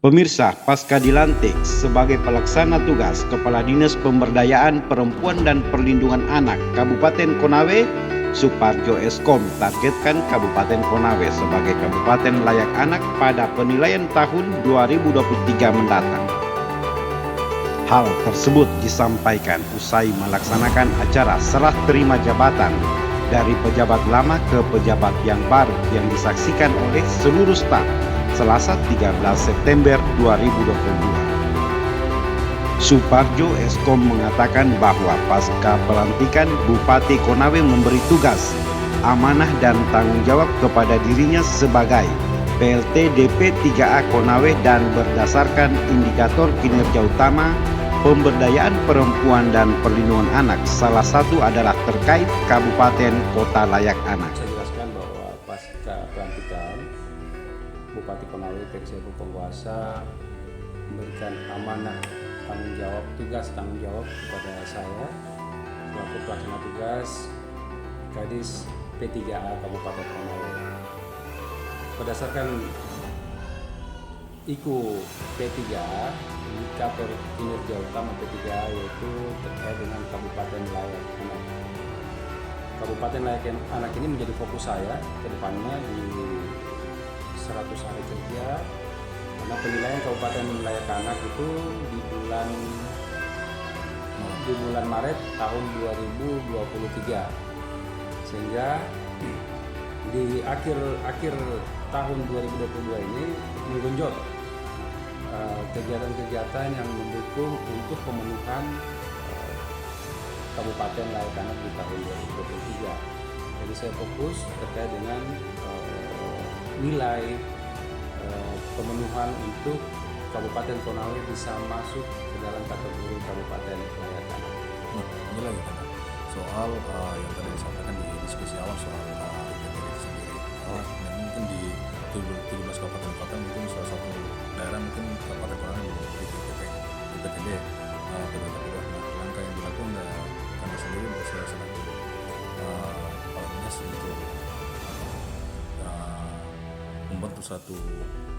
Pemirsa, pasca dilantik sebagai pelaksana tugas Kepala Dinas Pemberdayaan Perempuan dan Perlindungan Anak Kabupaten Konawe, Suparjo Eskom targetkan Kabupaten Konawe sebagai Kabupaten Layak Anak pada penilaian tahun 2023 mendatang. Hal tersebut disampaikan usai melaksanakan acara serah terima jabatan dari pejabat lama ke pejabat yang baru yang disaksikan oleh seluruh staf Selasa 13 September 2022. Suparjo Eskom mengatakan bahwa pasca pelantikan Bupati Konawe memberi tugas, amanah dan tanggung jawab kepada dirinya sebagai PLT DP 3A Konawe dan berdasarkan indikator kinerja utama pemberdayaan perempuan dan perlindungan anak, salah satu adalah terkait Kabupaten Kota Layak Anak. Saya jelaskan bahwa pasca pelantikan Bupati Konawe versi Ibu Penguasa memberikan amanah tanggung jawab kepada saya selaku pelaksana tugas Kadis P3A Kabupaten Konawe. Berdasarkan IKU P3A, indikator kinerja utama P3A yaitu terkait dengan Kabupaten Layak Anak. Kabupaten Layak Anak ini menjadi fokus saya ke depannya di 100 hari kerja, karena penilaian Kabupaten Layak Anak itu di bulan Maret tahun 2023, sehingga di akhir tahun 2022 ini menggenjot kegiatan-kegiatan yang mendukung untuk pemenuhan Kabupaten Layak Anak di tahun 2023. Jadi saya fokus terkait dengan nilai pemenuhan untuk Kabupaten Konawe bisa masuk ke dalam kategori Kabupaten Layak Anak. Ini lagi kan soal yang tadi disampaikan di diskusi awal soal IPTD itu sendiri. Dan mungkin di 17 kabupaten kota mungkin salah satu daerah mungkin Kabupaten Konawe memiliki IPTD kedua. Nah, langkah yang dilakukan karena sendiri saya selaku Kepala Dinas untuk membentuk satu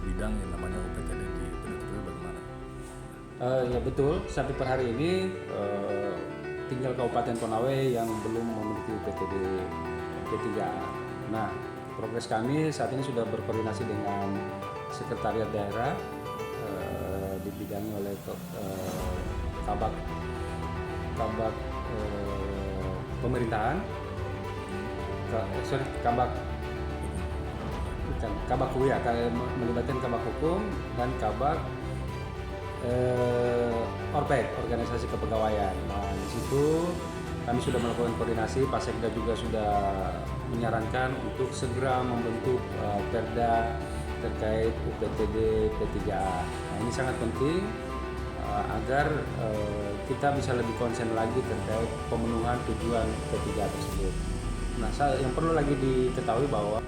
bidang yang namanya UPTD di Pendidikan bagaimana? Ya betul, sampai per hari ini tinggal Kabupaten Konawe yang belum memiliki UPTD P3A. Nah, progres kami saat ini sudah berkoordinasi dengan Sekretariat Daerah dibidangi oleh Kabak Pemerintahan, Kabak Hukum, melibatkan Kabak Hukum dan Kabak Orpek, organisasi kepegawaian. Nah, di situ kami sudah melakukan koordinasi. Pak Sekda juga sudah menyarankan untuk segera membentuk perda terkait UPTD P3A. Nah, ini sangat penting agar kita bisa lebih konsen lagi terkait pemenuhan tujuan P3A tersebut. Nah, yang perlu lagi diketahui bahwa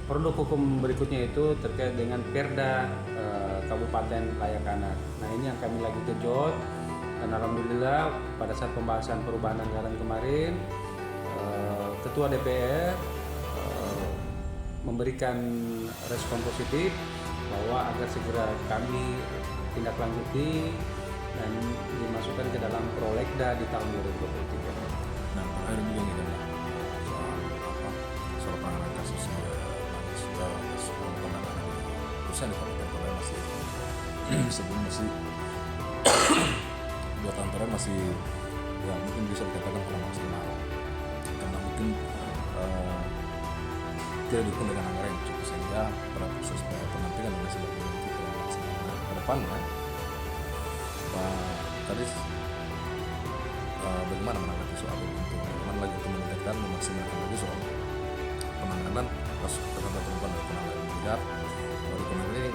produk hukum berikutnya itu terkait dengan perda Kabupaten Layak Anak. Nah, ini yang kami lagi genjot, dan alhamdulillah pada saat pembahasan perubahan anggaran kemarin Ketua DPR memberikan respon positif bahwa agar segera kami tindak lanjuti dan dimasukkan ke dalam prolegda di tahun 2023. Nah, terakhir juga ini kan soal penanganan kasus perempuan dan anak khususnya di Kabupaten Konawe masih sebelum masih 2 tahun terakhir masih ya mungkin bisa dikatakan kurang maksimal karena mungkin tidak didukung dengan anggaran yang cukup, sehingga pada proses penantikan masih belum kita laksanakan ke depan kan. Pak Kadis bagaimana menanggapi soal itu, bagaimana lagi untuk meningkatkan memaksimalkan lagi soal penanganan kasus terhadap perempuan dan anak yang tidak di Konawe ini.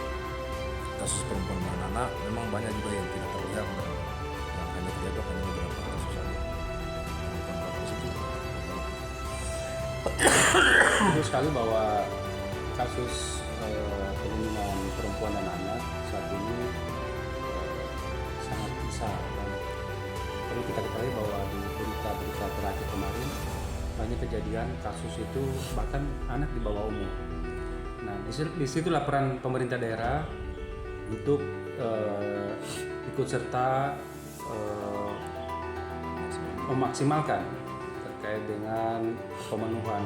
Kasus perempuan dan anak memang banyak juga yang tidak terlihat dan yang hanya terlihat hanya beberapa kasus saja. Betul sekali bahwa kasus perlindungan perempuan dan anak saat ini sangat besar, dan perlu kita ketahui bahwa di berita-berita terakhir kemarin banyak kejadian kasus itu bahkan anak di bawah umur. Nah, disitulah peran pemerintah daerah untuk ikut serta memaksimalkan terkait dengan pemenuhan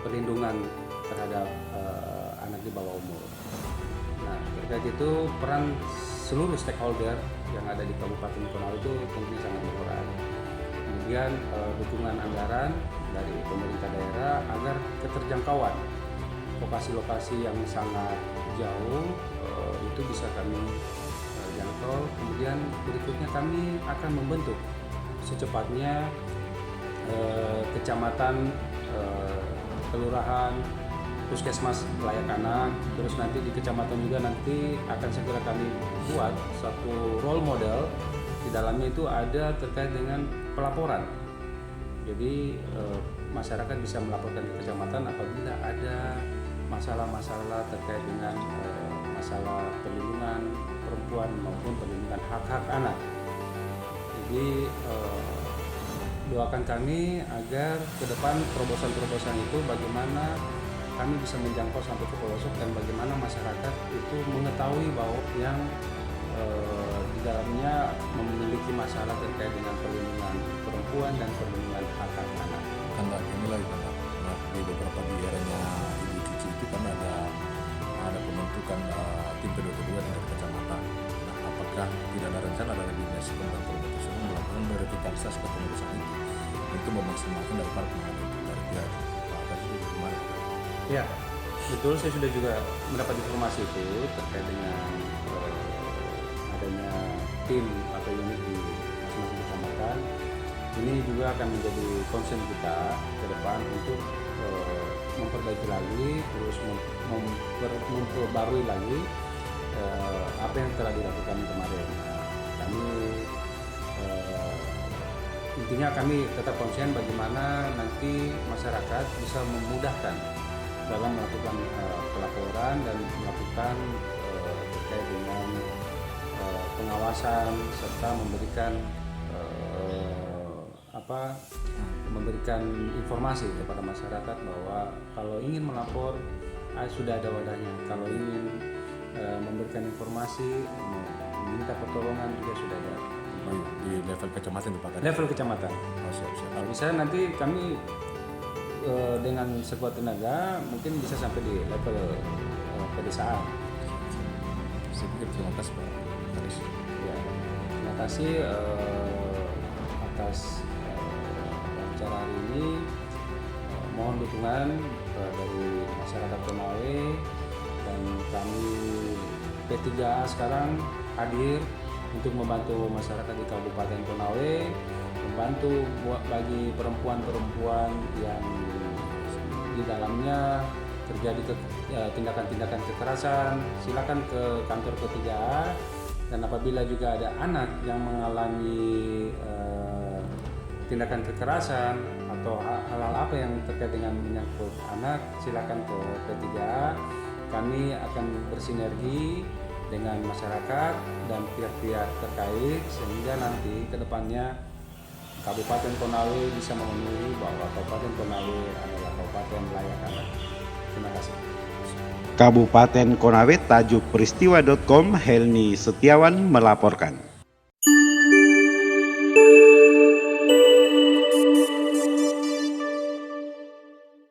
perlindungan terhadap anak di bawah umur. Nah, terkait itu peran seluruh stakeholder yang ada di Kabupaten Konawe itu tentunya sangat berperan. Kemudian dukungan anggaran dari pemerintah daerah agar keterjangkauan lokasi-lokasi yang sangat jauh itu bisa kami jangkau. Kemudian berikutnya kami akan membentuk secepatnya kecamatan, kelurahan, puskesmas layak anak. Terus nanti di kecamatan juga nanti akan segera kami buat satu role model. Di dalamnya itu ada terkait dengan pelaporan. Jadi masyarakat bisa melaporkan ke kecamatan apabila ada masalah-masalah terkait dengan masalah perlindungan perempuan maupun perlindungan hak-hak anak. Jadi doakan kami agar ke depan terobosan-terobosan itu bagaimana kami bisa menjangkau sampai ke pelosok dan bagaimana masyarakat itu mengetahui bahwa yang di dalamnya memiliki masalah terkait dengan perlindungan perempuan dan perlindungan hak-hak anak. Karena inilah nah, di beberapa daerahnya Ibu Cici itu kan ada pembentukan tim kedua-kedua dari kecamatan. Nah, apakah tidak ada rencana dari dinas pembantu tersebut melakukan revitalisasi kepengurusan itu untuk memaksimalkan dari para pengadil dari pihak Pak Agas itu gimana? Ya, betul, saya sudah juga mendapat informasi itu terkait dengan adanya tim atau unit di masing-masing kecamatan. Ini juga akan menjadi concern kita ke depan untuk memperbaiki lagi, terus memperbarui lagi apa yang telah dilakukan kemarin. Kami intinya kami tetap konsen bagaimana nanti masyarakat bisa memudahkan dalam melakukan pelaporan dan melakukan terkait dengan pengawasan serta memberikan informasi kepada masyarakat bahwa kalau ingin melapor sudah ada wadahnya, kalau ingin memberikan informasi meminta pertolongan juga sudah ada di level kecamatan Pak Agas? level kecamatan. Siap. Kalau bisa nanti kami dengan sekuat tenaga mungkin bisa sampai di level pedesaan. Saya pikir terima kasih Pak Aris. Ya, terima kasih atas acara hari ini. Mohon dukungan dari masyarakat Konawe dan kami P3A sekarang hadir untuk membantu masyarakat di Kabupaten Konawe, membantu bagi perempuan-perempuan yang di dalamnya terjadi tindakan-tindakan kekerasan. Silakan ke kantor P3A, dan apabila juga ada anak yang mengalami tindakan kekerasan atau hal-hal apa yang terkait dengan menyangkut anak, silakan ke P3A. Kami akan bersinergi dengan masyarakat dan pihak-pihak terkait sehingga nanti ke depannya Kabupaten Konawe bisa memenuhi bahwa Kabupaten Konawe adalah kabupaten layak anak. Terima kasih. Kabupaten Konawe, tajuk peristiwa.com, Helmi Setiawan melaporkan.